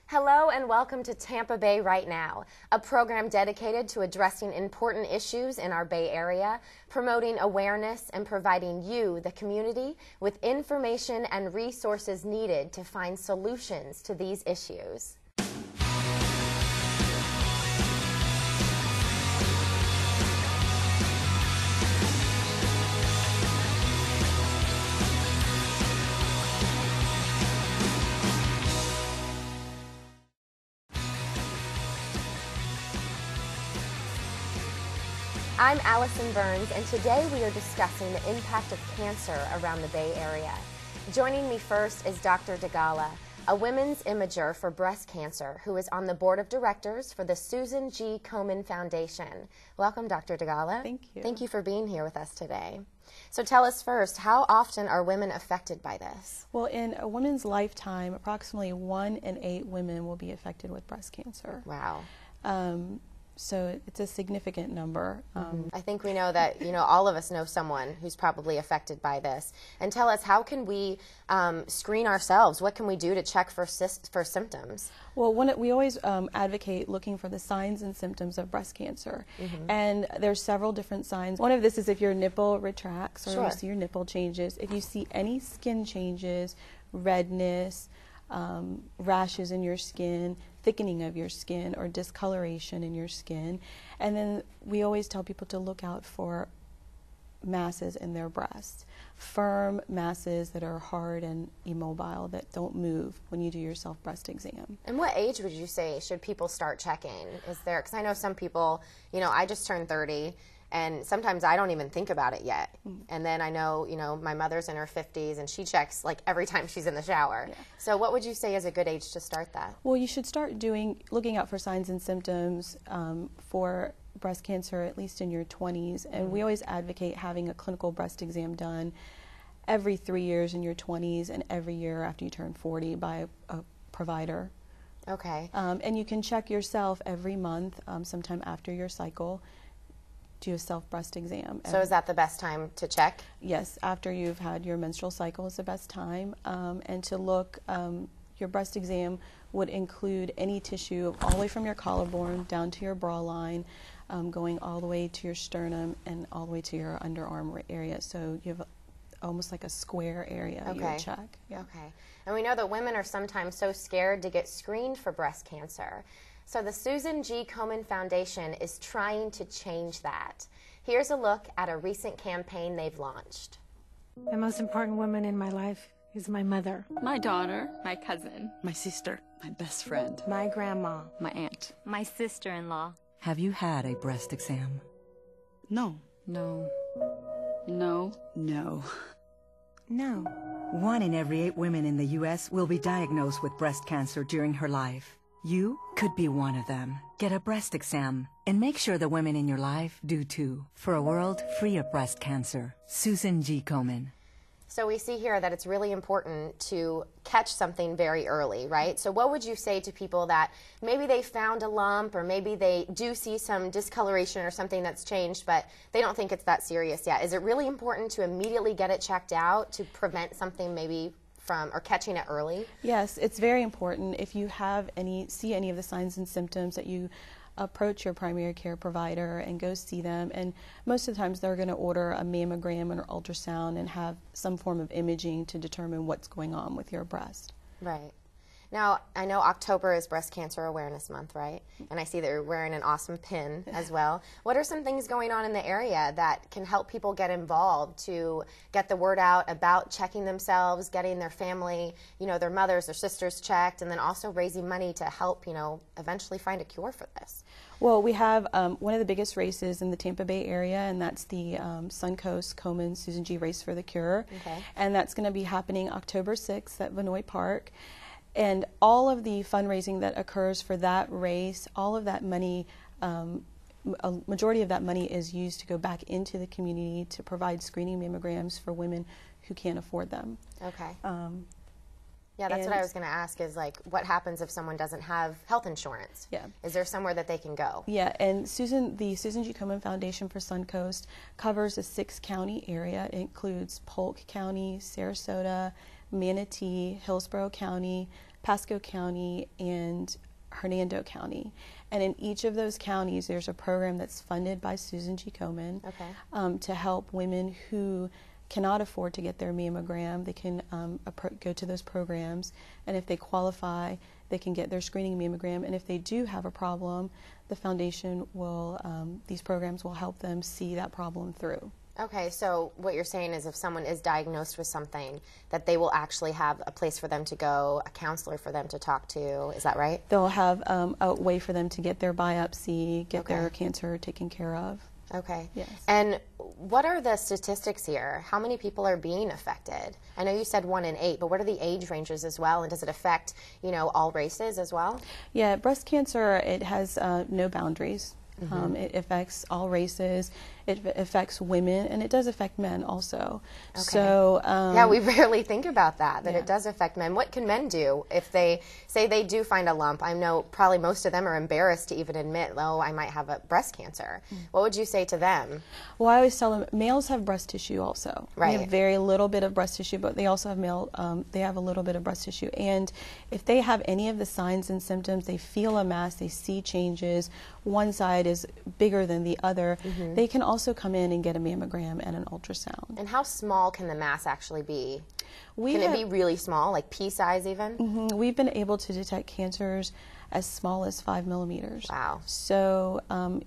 Hello and welcome to Tampa Bay Right Now, a program dedicated to addressing important issues in our Bay Area, promoting awareness and providing you, the community, with information and resources needed to find solutions to these issues. I'm Allison Burns, and today we are discussing the impact of cancer around the Bay Area. Joining me first is Dr. DeGala, a women's imager for breast cancer who is on the board of directors for the Susan G. Komen Foundation. Welcome, Dr. DeGala. Thank you. Thank you for being here with us today. So tell us first, how often are women affected by this? Well, in a woman's lifetime, approximately 1 in 8 women will be affected with breast cancer. Wow. So it's a significant number. I think we know that, all of us know someone who's probably affected by this. And tell us, how can we screen ourselves? What can we do to check for symptoms? Well, we always advocate looking for the signs and symptoms of breast cancer. And there's several different signs. One of this is if your nipple retracts or you see your nipple changes. If you see any skin changes, redness, rashes in your skin, thickening of your skin, or discoloration in your skin. And then we always tell people to look out for masses in their breasts, firm masses that are hard and immobile, that don't move when you do your self-breast exam. And what age would you say should people start checking? Is there, because I know some people, I just turned 30, and sometimes I don't even think about it yet. And then I know, my mother's in her 50s and she checks like every time she's in the shower. So what would you say is a good age to start that? Well, you should start looking out for signs and symptoms for breast cancer, at least in your 20s. And we always advocate having a clinical breast exam done every 3 years in your 20s and every year after you turn 40 by a provider. Okay. And you can check yourself every month, sometime after your cycle. Do a self-breast exam. So is that the best time to check? Yes, after you've had your menstrual cycle is the best time. And to look, your breast exam would include any tissue all the way from your collarbone down to your bra line, going all the way to your sternum and all the way to your underarm area. So you have almost like a square area you would check. Yeah. Okay. And we know that women are sometimes so scared to get screened for breast cancer. So the Susan G. Komen Foundation is trying to change that. Here's a look at a recent campaign they've launched. The most important woman in my life is my mother. My daughter. My cousin. My sister. My best friend. My grandma. My aunt. My sister-in-law. Have you had a breast exam? No. No. No. No. No. 1 in every 8 women in the U.S. will be diagnosed with breast cancer during her life. You could be one of them. Get a breast exam and make sure the women in your life do too. For a world free of breast cancer, Susan G. Komen. So we see here that it's really important to catch something very early, right? So what would you say to people that maybe they found a lump, or maybe they do see some discoloration or something that's changed, but they don't think it's that serious yet? Is it really important to immediately get it checked out to prevent something maybe from, or catching it early? Yes, it's very important. If you have see any of the signs and symptoms, that you approach your primary care provider and go see them. And most of the times they're going to order a mammogram or ultrasound and have some form of imaging to determine what's going on with your breast. Right. Now, I know October is Breast Cancer Awareness Month, right? And I see that you're wearing an awesome pin as well. What are some things going on in the area that can help people get involved to get the word out about checking themselves, getting their family, their mothers, their sisters checked, and then also raising money to help, eventually find a cure for this? Well, we have one of the biggest races in the Tampa Bay area, and that's the Suncoast Komen Susan G. Race for the Cure. Okay. And that's going to be happening October 6th at Vanoy Park. And all of the fundraising that occurs for that race, all of that money, a majority of that money is used to go back into the community to provide screening mammograms for women who can't afford them. Okay. Yeah, that's what I was going to ask, is like, what happens if someone doesn't have health insurance? Yeah. Is there somewhere that they can go? Yeah, and the Susan G. Komen Foundation for Suncoast covers a 6-county area. It includes Polk County, Sarasota, Manatee, Hillsborough County, Pasco County, and Hernando County. And in each of those counties, there's a program that's funded by Susan G. Komen to help women who cannot afford to get their mammogram. They can go to those programs, and if they qualify, they can get their screening mammogram. And if they do have a problem, the foundation will, these programs will help them see that problem through. Okay, so what you're saying is if someone is diagnosed with something, that they will actually have a place for them to go, a counselor for them to talk to. Is that right? They'll have a way for them to get their biopsy, get their cancer taken care of. Okay. Yes. And what are the statistics here? How many people are being affected? I know you said 1 in 8, but what are the age ranges as well? And does it affect, you know, all races as well? Yeah, breast cancer, it has no boundaries. It affects all races. It affects women, and it does affect men also. Okay. So yeah, we rarely think about that it does affect men. What can men do if they say they do find a lump? I know probably most of them are embarrassed to even admit, oh, I might have a breast cancer. What would you say to them? Well, I always tell them males have breast tissue also. Right. They have very little bit of breast tissue, but they also have they have a little bit of breast tissue. And if they have any of the signs and symptoms, they feel a mass, they see changes, one side is bigger than the other, they can also come in and get a mammogram and an ultrasound. And how small can the mass actually be? Can it be really small, like pea size even? We've been able to detect cancers as small as 5 millimeters. Wow. So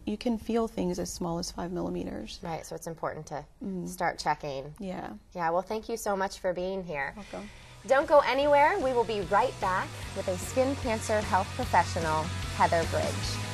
you can feel things as small as 5 millimeters. Right, so it's important to start checking. Yeah. Yeah, well, thank you so much for being here. Welcome. Don't go anywhere. We will be right back with a skin cancer health professional, Heather Bridge.